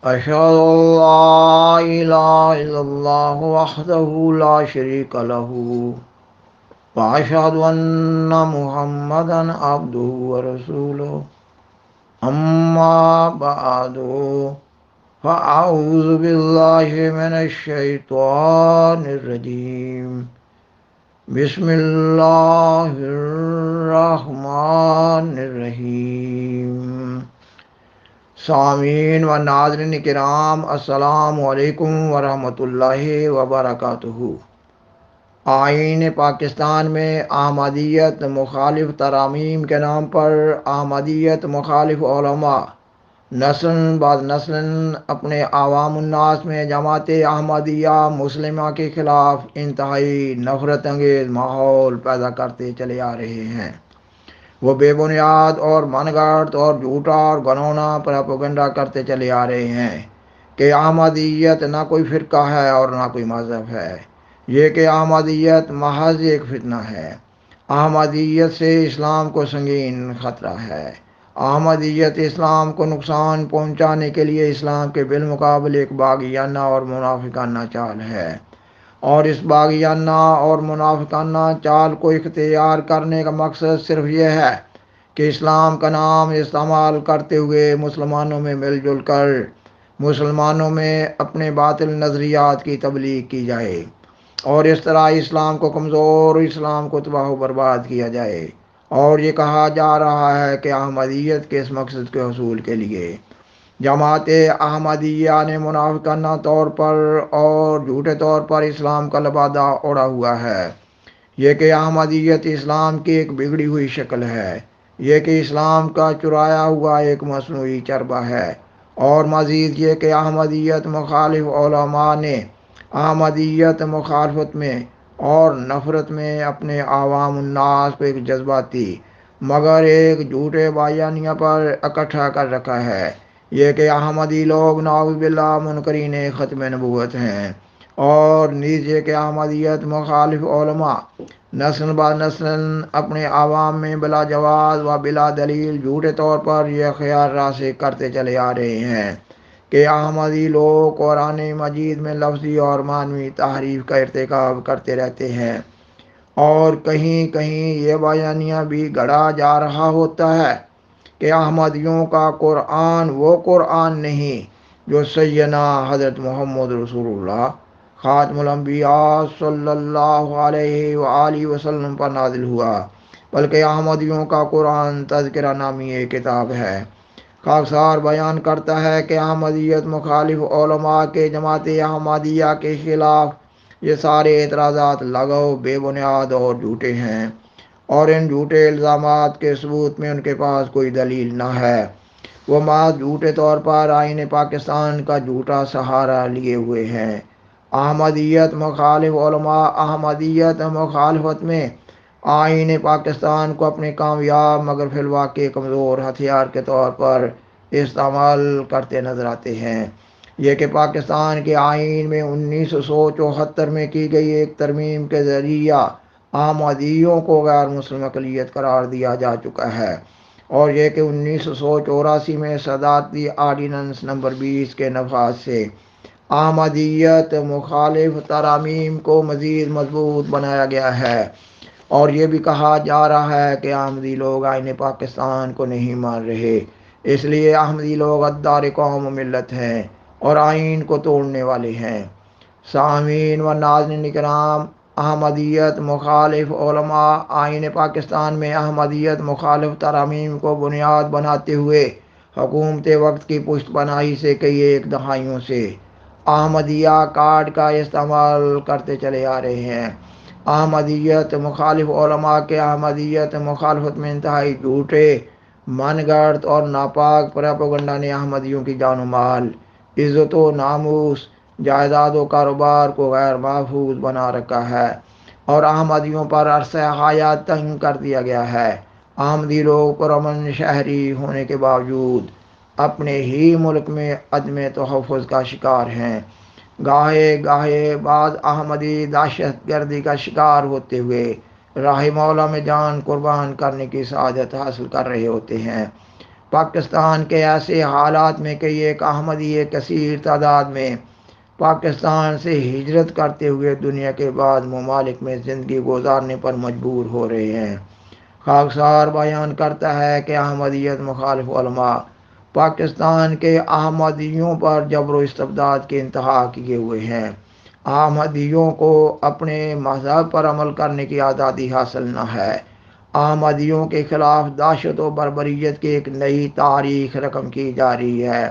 أشهد أن لا إله إلا الله وحده لا شريك له وأشهد أن محمدا عبده ورسوله أما بعد فأعوذ بالله من الشيطان الرجيم بسم الله الرحمن الرحيم سامعین و ناظرین کرام، السلام علیکم ورحمۃ اللہ وبرکاتہ۔ آئین پاکستان میں احمدیت مخالف ترامیم کے نام پر احمدیت مخالف علماء نسل بعد نسل اپنے عوام الناس میں جماعت احمدیہ مسلمہ کے خلاف انتہائی نفرت انگیز ماحول پیدا کرتے چلے آ رہے ہیں۔ وہ بے بنیاد اور من گھڑت اور جھوٹا اور گھنونا پروپیگنڈا کرتے چلے آ رہے ہیں کہ احمدیت نہ کوئی فرقہ ہے اور نہ کوئی مذہب ہے، یہ کہ احمدیت محض ایک فتنہ ہے۔ احمدیت سے اسلام کو سنگین خطرہ ہے۔ احمدیت اسلام کو نقصان پہنچانے کے لیے اسلام کے بالمقابل ایک باغیانہ اور منافقانہ چال ہے، اور اس باغیانہ اور منافقانہ چال کو اختیار کرنے کا مقصد صرف یہ ہے کہ اسلام کا نام استعمال کرتے ہوئے مسلمانوں میں مل جل کر مسلمانوں میں اپنے باطل نظریات کی تبلیغ کی جائے، اور اس طرح اسلام کو کمزور اور اسلام کو تباہ و برباد کیا جائے۔ اور یہ کہا جا رہا ہے کہ احمدیت کے اس مقصد کے حصول کے لیے جماعت احمدیہ نے منافقانہ طور پر اور جھوٹے طور پر اسلام کا لبادہ اوڑھا ہوا ہے۔ یہ کہ احمدیت اسلام کی ایک بگڑی ہوئی شکل ہے، یہ کہ اسلام کا چرایا ہوا ایک مصنوعی چربہ ہے، اور مزید یہ کہ احمدیت مخالف علماء نے احمدیت مخالفت میں اور نفرت میں اپنے عوام الناس کو ایک جذباتی مگر ایک جھوٹے بیانیہ پر اکٹھا کر رکھا ہے، یہ کہ احمدی لوگ نعوذ باللہ منکرین ختم نبوت ہیں، اور نیز یہ کہ احمدیت مخالف علماء نسل بعد نسل اپنے عوام میں بلا جواز و بلا دلیل جھوٹے طور پر یہ خیال راسخ کرتے چلے آ رہے ہیں کہ احمدی لوگ قرآن مجید میں لفظی اور معنوی تحریف کا ارتکاب کرتے رہتے ہیں، اور کہیں کہیں یہ بیانیہ بھی گڑھا جا رہا ہوتا ہے کہ احمدیوں کا قرآن وہ قرآن نہیں جو سیدنا حضرت محمد رسول اللہ خاتم الانبیاء صلی اللہ علیہ وآلہ وسلم پر نازل ہوا، بلکہ احمدیوں کا قرآن تذکرہ نامی ایک کتاب ہے۔ خاکسار بیان کرتا ہے کہ احمدیت مخالف علماء کے جماعت احمدیہ کے خلاف یہ سارے اعتراضات لغو، بے بنیاد اور جھوٹے ہیں، اور ان جھوٹے الزامات کے ثبوت میں ان کے پاس کوئی دلیل نہ ہے۔ وہ محض جھوٹے طور پر آئین پاکستان کا جھوٹا سہارا لیے ہوئے ہیں۔ احمدیت مخالف علماء احمدیت مخالفت میں آئین پاکستان کو اپنے کامیاب مگر فی الواقع کمزور ہتھیار کے طور پر استعمال کرتے نظر آتے ہیں۔ یہ کہ پاکستان کے آئین میں 1974 میں کی گئی ایک ترمیم کے ذریعہ احمدیوں کو غیر مسلم اقلیت قرار دیا جا چکا ہے، اور یہ کہ 1984 میں صدارتی آرڈیننس نمبر 20 کے نفاذ سے احمدیت مخالف ترامیم کو مزید مضبوط بنایا گیا ہے، اور یہ بھی کہا جا رہا ہے کہ احمدی لوگ آئین پاکستان کو نہیں مان رہے، اس لیے احمدی لوگ غدار قوم و ملت ہیں اور آئین کو توڑنے والے ہیں۔ سامعین و ناظرین کرام، احمدیت مخالف علماء آئین پاکستان میں احمدیت مخالف ترامیم کو بنیاد بناتے ہوئے حکومت وقت کی پشت پناہی سے کئی ایک دہائیوں سے احمدیہ کارڈ کا استعمال کرتے چلے آ رہے ہیں۔ احمدیت مخالف علماء کے احمدیت مخالفت میں انتہائی جھوٹے، من گھڑت اور ناپاک پروپیگنڈا نے احمدیوں کی جان و مال، عزت و ناموس، جائیداد و کاروبار کو غیر محفوظ بنا رکھا ہے، اور احمدیوں پر عرصہ حیات تنگ کر دیا گیا ہے۔ احمدی لوگ پرامن شہری ہونے کے باوجود اپنے ہی ملک میں عدم تحفظ کا شکار ہیں۔ گاہے گاہے بعض احمدی دہشت گردی کا شکار ہوتے ہوئے راہ مولا میں جان قربان کرنے کی سعادت حاصل کر رہے ہوتے ہیں، پاکستان کے ایسے حالات میں کہ ایک احمدی کثیر تعداد میں پاکستان سے ہجرت کرتے ہوئے دنیا کے بعض ممالک میں زندگی گزارنے پر مجبور ہو رہے ہیں۔ خاکسار بیان کرتا ہے کہ احمدیت مخالف علماء پاکستان کے احمدیوں پر جبر و استبداد کے انتہا کیے ہوئے ہیں۔ احمدیوں کو اپنے مذہب پر عمل کرنے کی آزادی حاصل نہ ہے۔ احمدیوں کے خلاف دہشت و بربریت کی ایک نئی تاریخ رقم کی جا رہی ہے۔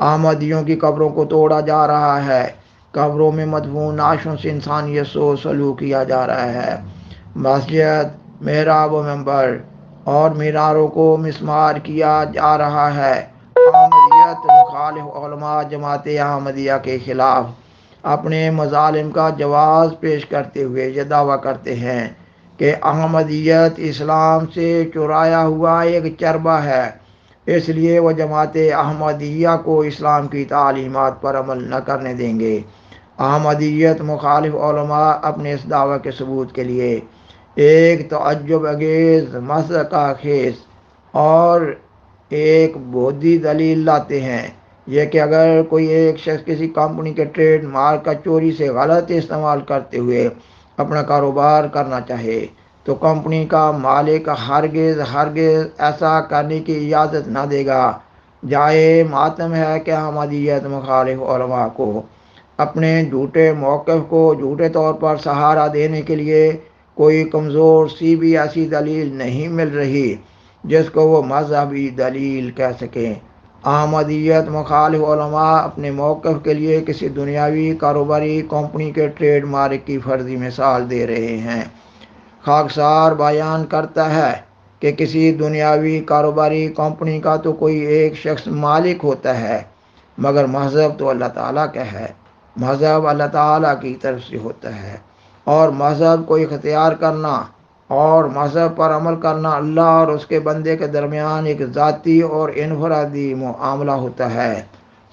احمدیوں کی قبروں کو توڑا جا رہا ہے۔ قبروں میں مدفون نعشوں سے انسانیت سو سلوک کیا جا رہا ہے۔ مسجد، محراب و منبر اور میناروں کو مسمار کیا جا رہا ہے۔ احمدیت مخالف علماء جماعت احمدیہ کے خلاف اپنے مظالم کا جواز پیش کرتے ہوئے یہ دعویٰ کرتے ہیں کہ احمدیت اسلام سے چرایا ہوا ایک چربہ ہے، اس لیے وہ جماعت احمدیہ کو اسلام کی تعلیمات پر عمل نہ کرنے دیں گے۔ احمدیت مخالف علماء اپنے اس دعوے کے ثبوت کے لیے ایک تعجب انگیز، مضحکہ خیز اور ایک بودھی دلیل لاتے ہیں، یہ کہ اگر کوئی ایک شخص کسی کمپنی کے ٹریڈ مارک کا چوری سے غلط استعمال کرتے ہوئے اپنا کاروبار کرنا چاہے تو کمپنی کا مالک ہرگز ایسا کرنے کی اجازت نہ دے گا۔ جائے ماتم ہے کہ احمدیت مخالف علماء کو اپنے جھوٹے موقف کو جھوٹے طور پر سہارا دینے کے لیے کوئی کمزور سی بھی ایسی دلیل نہیں مل رہی جس کو وہ مذہبی دلیل کہہ سکیں۔ احمدیت مخالف علماء اپنے موقف کے لیے کسی دنیاوی کاروباری کمپنی کے ٹریڈ مارک کی فرضی مثال دے رہے ہیں۔ خاکسار بیان کرتا ہے کہ کسی دنیاوی کاروباری کمپنی کا تو کوئی ایک شخص مالک ہوتا ہے، مگر مذہب تو اللہ تعالیٰ کا ہے۔ مذہب اللہ تعالیٰ کی طرف سے ہوتا ہے، اور مذہب کو اختیار کرنا اور مذہب پر عمل کرنا اللہ اور اس کے بندے کے درمیان ایک ذاتی اور انفرادی معاملہ ہوتا ہے۔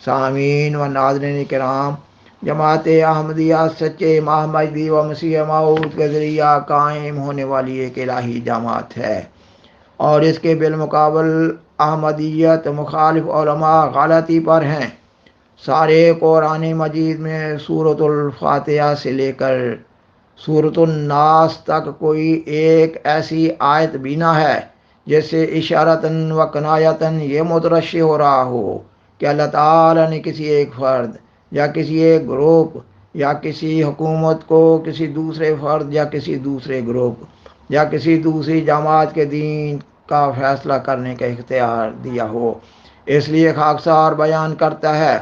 سامعین و ناظرین کرام، جماعت احمدیہ سچے امام مہدی و مسیح موعود کے ذریعہ قائم ہونے والی ایک الہی جماعت ہے، اور اس کے بالمقابل احمدیت مخالف علماء غلطی پر ہیں۔ سارے قرآن مجید میں سورۃ الفاتحہ سے لے کر سورۃ الناس تک کوئی ایک ایسی آیت بھی نہ ہے جس سے اشارتاً و کنایتاً یہ مترشح ہو رہا ہو کہ اللہ تعالیٰ نے کسی ایک فرد یا کسی ایک گروپ یا کسی حکومت کو کسی دوسرے فرد یا کسی دوسرے گروپ یا کسی دوسری جماعت کے دین کا فیصلہ کرنے کا اختیار دیا ہو۔ اس لیے خاکسار بیان کرتا ہے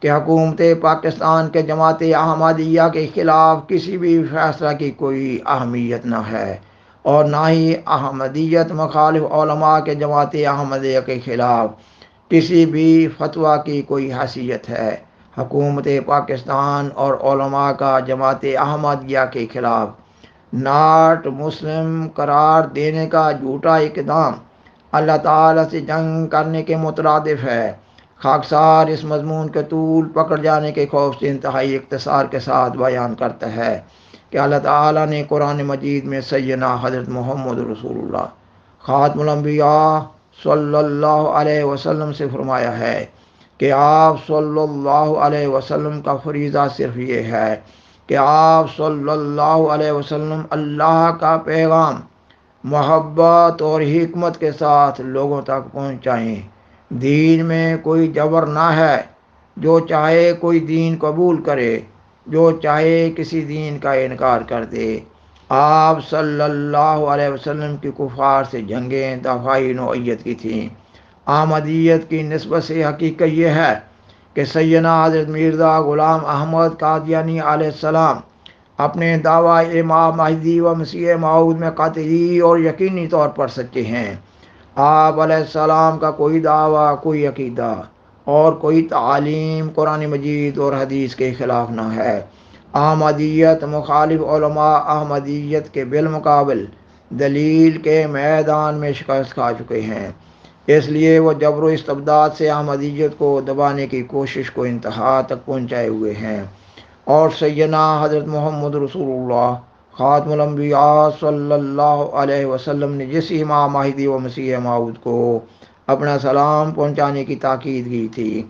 کہ حکومت پاکستان کے جماعت احمدیہ کے خلاف کسی بھی فیصلہ کی کوئی اہمیت نہ ہے، اور نہ ہی احمدیت مخالف علماء کے جماعت احمدیہ کے خلاف کسی بھی فتویٰ کی کوئی حیثیت ہے۔ حکومت پاکستان اور علماء کا جماعت احمدیہ کے خلاف ناٹ مسلم قرار دینے کا جھوٹا اقدام اللہ تعالیٰ سے جنگ کرنے کے مترادف ہے۔ خاکسار اس مضمون کے طول پکڑ جانے کے خوف سے انتہائی اختصار کے ساتھ بیان کرتا ہے کہ اللہ تعالیٰ نے قرآن مجید میں سیدنا حضرت محمد رسول اللہ خاتم الانبیاء صلی اللہ علیہ وسلم سے فرمایا ہے کہ آپ صلی اللہ علیہ وسلم کا فریضہ صرف یہ ہے کہ آپ صلی اللہ علیہ وسلم اللہ کا پیغام محبت اور حکمت کے ساتھ لوگوں تک پہنچائیں۔ دین میں کوئی جبر نہ ہے، جو چاہے کوئی دین قبول کرے، جو چاہے کسی دین کا انکار کر دے۔ آپ صلی اللہ علیہ وسلم کی کفار سے جنگیں دفاعی نوعیت کی تھیں۔ احمدیت کی نسبت سے حقیقت یہ ہے کہ سیدنا حضرت مرزا غلام احمد قادیانی علیہ السلام اپنے دعویٰ امام مہدی و مسیح موعود میں قطعی اور یقینی طور پر سچے ہیں۔ آپ علیہ السلام کا کوئی دعویٰ، کوئی عقیدہ اور کوئی تعلیم قرآن مجید اور حدیث کے خلاف نہ ہے۔ احمدیت مخالف علماء احمدیت کے بالمقابل دلیل کے میدان میں شکست کھا چکے ہیں، اس لیے وہ جبر و استبداد سے احمدیت کو دبانے کی کوشش کو انتہا تک پہنچائے ہوئے ہیں، اور سیدنا حضرت محمد رسول اللہ خاتم الانبیاء صلی اللہ علیہ وسلم نے جس امام مہدی و مسیح موعود کو اپنا سلام پہنچانے کی تاکید کی تھی۔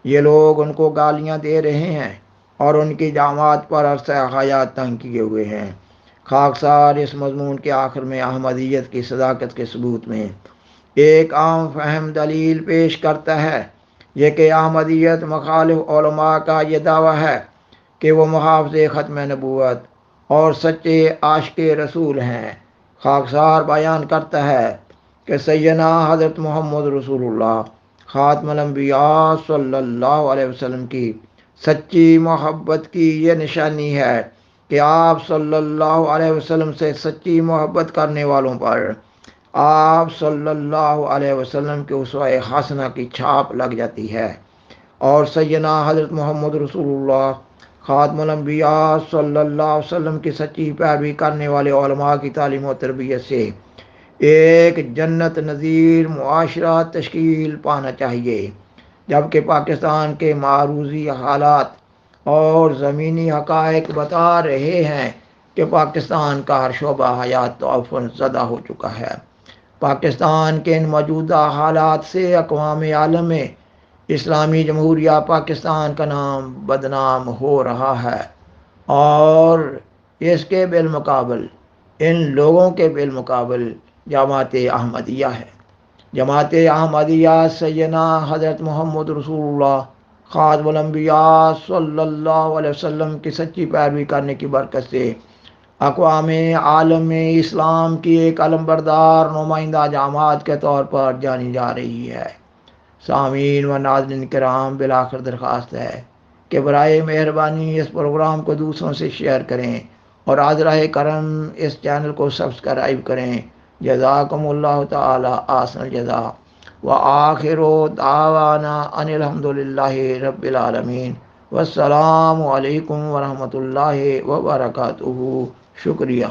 یہ لوگ ان کو گالیاں دے رہے ہیں اور ان کی جماعت پر عرصہ حیات تنگ کیے ہوئے ہیں۔ خاکسار اس مضمون کے آخر میں احمدیت کی صداقت کے ثبوت میں ایک عام فہم دلیل پیش کرتا ہے، یہ کہ احمدیت مخالف علماء کا یہ دعویٰ ہے کہ وہ محافظ ختم نبوت اور سچے عاشق رسول ہیں۔ خاکسار بیان کرتا ہے کہ سیدنا حضرت محمد رسول اللہ خاتم الانبیاء صلی اللہ علیہ وسلم کی سچی محبت کی یہ نشانی ہے کہ آپ صلی اللہ علیہ وسلم سے سچی محبت کرنے والوں پر آپ صلی اللہ علیہ وسلم کے اسوہ حسنہ کی چھاپ لگ جاتی ہے، اور سیدنا حضرت محمد رسول اللہ خاتم الانبیاء صلی اللہ علیہ وسلم کی سچی پیروی کرنے والے علماء کی تعلیم و تربیت سے ایک جنت نظیر معاشرہ تشکیل پانا چاہیے۔ جبکہ پاکستان کے معروضی حالات اور زمینی حقائق بتا رہے ہیں کہ پاکستان کا ہر شعبہ حیات تعفن زدہ ہو چکا ہے۔ پاکستان کے ان موجودہ حالات سے اقوام عالم میں اسلامی جمہوریہ پاکستان کا نام بدنام ہو رہا ہے، اور اس کے بالمقابل ان لوگوں کے بالمقابل جماعت احمدیہ ہے۔ جماعت احمدیہ سیدنا حضرت محمد رسول اللہ خاتم الانبیاء صلی اللہ علیہ وسلم کی سچی پیروی کرنے کی برکت سے اقوام عالم میں اسلام کی ایک علمبردار نمائندہ جماعت کے طور پر جانی جا رہی ہے۔ سامعین و ناظرین کرام، بالآخر درخواست ہے کہ برائے مہربانی اس پروگرام کو دوسروں سے شیئر کریں اور عذرہ کرم اس چینل کو سبسکرائب کریں۔ جزاکم اللہ تعالی احسن الجزاء، وآخر دعوانا ان الحمدللہ رب العالمین، والسلام علیکم ورحمۃ اللہ وبرکاتہ۔ شکریہ۔